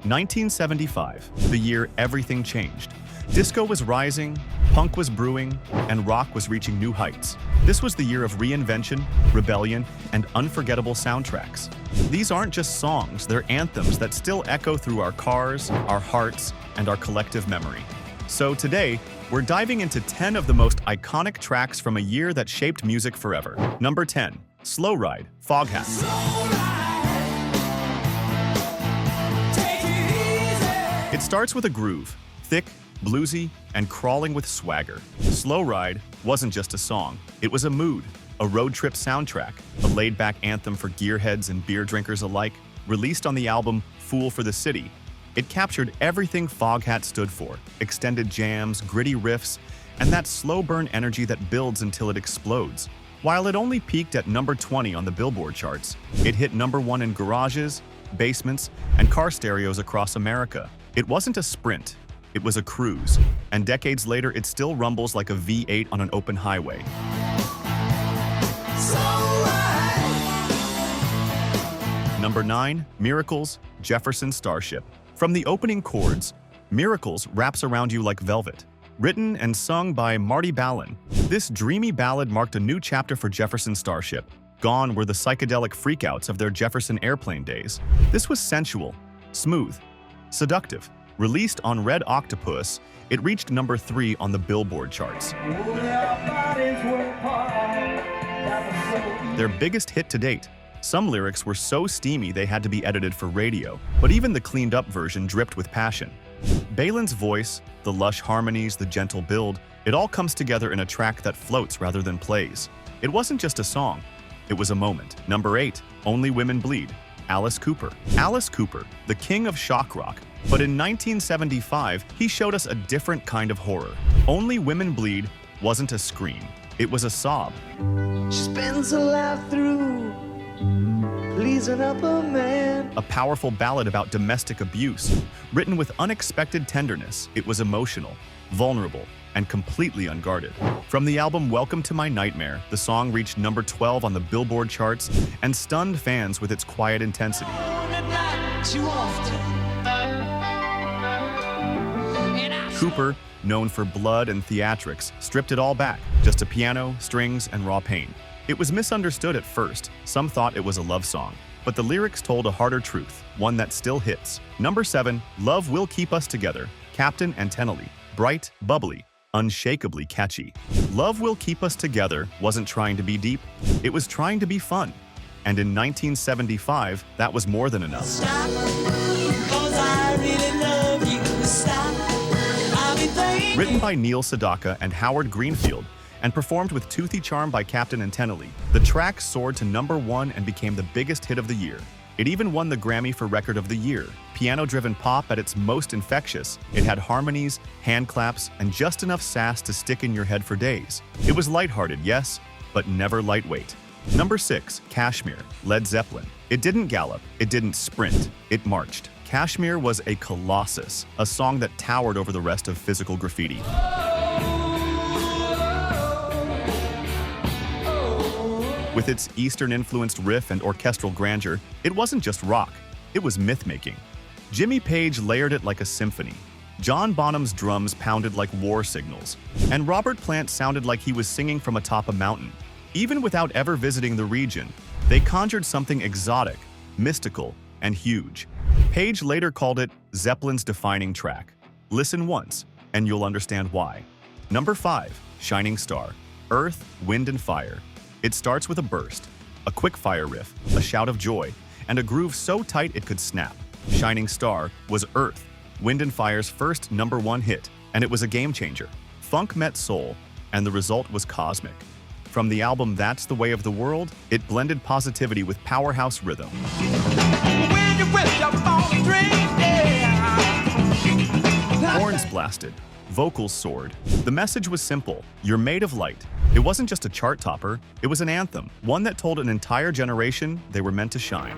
1975, the year everything changed. Disco was rising, punk was brewing, and rock was reaching new heights. This was the year of reinvention, rebellion, and unforgettable soundtracks. These aren't just songs, they're anthems that still echo through our cars, our hearts, and our collective memory. So today, we're diving into 10 of the most iconic tracks from a year that shaped music forever. Number 10, Slow Ride, Foghat. It starts with a groove, thick, bluesy, and crawling with swagger. Slow Ride wasn't just a song, it was a mood, a road trip soundtrack, a laid-back anthem for gearheads and beer drinkers alike. Released on the album Fool for the City, it captured everything Foghat stood for: extended jams, gritty riffs, and that slow burn energy that builds until it explodes. While it only peaked at number 20 on the Billboard charts, it hit number 1 in garages, basements, and car stereos across America. It wasn't a sprint, it was a cruise, and decades later it still rumbles like a V8 on an open highway. Number 9, Miracles, Jefferson Starship. From the opening chords, Miracles wraps around you like velvet. Written and sung by Marty Balin, this dreamy ballad marked a new chapter for Jefferson Starship. Gone were the psychedelic freakouts of their Jefferson Airplane days. This was sensual, smooth, seductive. Released on Red Octopus, it reached number 3 on the Billboard charts. Their biggest hit to date. Some lyrics were so steamy they had to be edited for radio, but even the cleaned-up version dripped with passion. Balin's voice, the lush harmonies, the gentle build, it all comes together in a track that floats rather than plays. It wasn't just a song, it was a moment. Number 8, Only Women Bleed, Alice Cooper. Alice Cooper, the king of shock rock, but in 1975, he showed us a different kind of horror. Only Women Bleed wasn't a scream, it was a sob. She spends her life through pleasing up a man. A powerful ballad about domestic abuse. Written with unexpected tenderness, it was emotional, vulnerable, and completely unguarded. From the album Welcome to My Nightmare, the song reached number 12 on the Billboard charts and stunned fans with its quiet intensity. Cooper, known for blood and theatrics, stripped it all back, just a piano, strings, and raw pain. It was misunderstood at first. Some thought it was a love song, but the lyrics told a harder truth, one that still hits. Number 7, Love Will Keep Us Together, Captain and Tennille. Bright, bubbly, unshakably catchy. Love Will Keep Us Together wasn't trying to be deep, it was trying to be fun. And in 1975, that was more than enough. Stop, 'cause I really love you. Stop, I'll be thinking. Written by Neil Sedaka and Howard Greenfield, and performed with Toothy Charm by Captain and Tennille, the track soared to number 1 and became the biggest hit of the year. It even won the Grammy for Record of the Year. Piano-driven pop at its most infectious, it had harmonies, hand claps, and just enough sass to stick in your head for days. It was lighthearted, yes, but never lightweight. Number 6, Kashmir, Led Zeppelin. It didn't gallop, it didn't sprint, it marched. Kashmir was a colossus, a song that towered over the rest of physical graffiti. With its Eastern-influenced riff and orchestral grandeur, it wasn't just rock, it was myth-making. Jimmy Page layered it like a symphony. John Bonham's drums pounded like war signals, and Robert Plant sounded like he was singing from atop a mountain. Even without ever visiting the region, they conjured something exotic, mystical, and huge. Page later called it Zeppelin's defining track. Listen once, and you'll understand why. Number 5, Shining Star, Earth, Wind and Fire. It starts with a burst, a quick fire riff, a shout of joy, and a groove so tight it could snap. Shining Star was Earth, Wind and Fire's first number 1 hit, and it was a game changer. Funk met soul, and the result was cosmic. From the album That's the Way of the World, it blended positivity with powerhouse rhythm. Horns blasted, vocals soared. The message was simple: you're made of light. It wasn't just a chart topper, it was an anthem, one that told an entire generation they were meant to shine.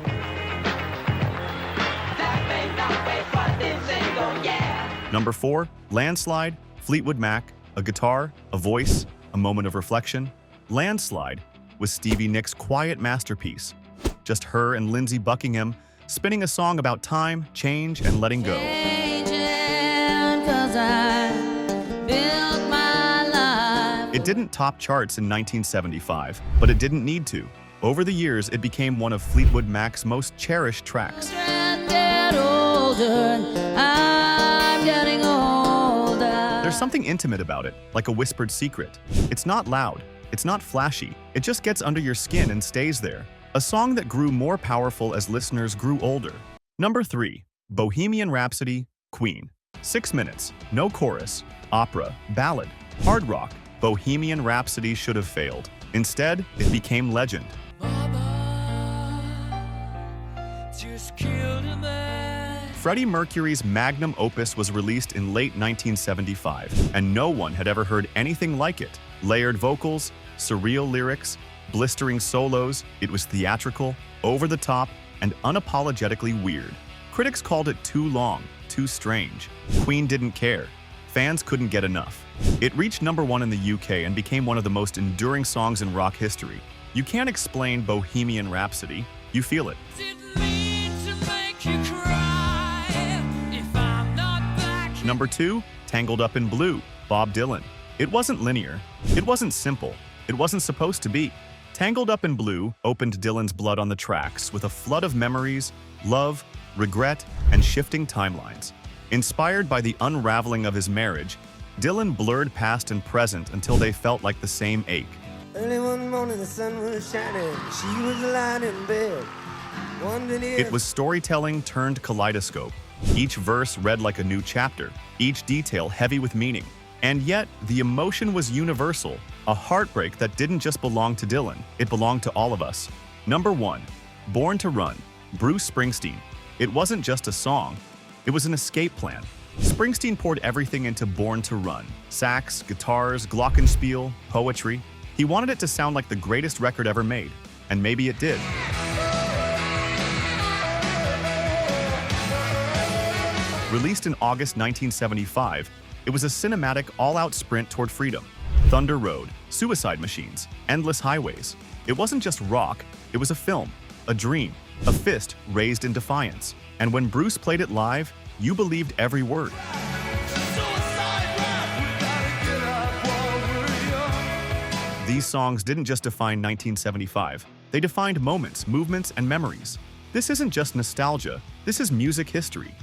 Number 4, Landslide, Fleetwood Mac, a guitar, a voice, a moment of reflection. Landslide was Stevie Nicks' quiet masterpiece. Just her and Lindsey Buckingham spinning a song about time, change, and letting go. Changing 'cause I built my life. It didn't top charts in 1975, but it didn't need to. Over the years, it became one of Fleetwood Mac's most cherished tracks. Get older, I'm getting older. There's something intimate about it, like a whispered secret. It's not loud, it's not flashy, it just gets under your skin and stays there. A song that grew more powerful as listeners grew older. Number 3. Bohemian Rhapsody, Queen. 6 minutes, no chorus, opera, ballad, hard rock. Bohemian Rhapsody should have failed. Instead, it became legend. Just killed a man. Freddie Mercury's magnum opus was released in late 1975, and no one had ever heard anything like it. Layered vocals, surreal lyrics, blistering solos, it was theatrical, over the top, and unapologetically weird. Critics called it too long, too strange. Queen didn't care. Fans couldn't get enough. It reached #1 in the UK and became one of the most enduring songs in rock history. You can't explain Bohemian Rhapsody, you feel it. Didn't mean to make you cry. If I'm not back. Number 2, Tangled Up in Blue, Bob Dylan. It wasn't linear. It wasn't simple. It wasn't supposed to be. Tangled Up in Blue opened Dylan's blood on the tracks with a flood of memories, love, regret, and shifting timelines. Inspired by the unraveling of his marriage, Dylan blurred past and present until they felt like the same ache. Early one morning, the sun was shining. She was lying in bed, wondering if It was storytelling turned kaleidoscope. Each verse read like a new chapter, each detail heavy with meaning. And yet, the emotion was universal, a heartbreak that didn't just belong to Dylan, it belonged to all of us. Number 1, Born to Run, Bruce Springsteen. It wasn't just a song, it was an escape plan. Springsteen poured everything into Born to Run. Sax, guitars, glockenspiel, poetry. He wanted it to sound like the greatest record ever made, and maybe it did. Released in August 1975, it was a cinematic all-out sprint toward freedom. Thunder Road, Suicide Machines, Endless Highways. It wasn't just rock, it was a film, a dream, a fist raised in defiance. And when Bruce played it live, you believed every word. These songs didn't just define 1975, they defined moments, movements, and memories. This isn't just nostalgia, this is music history.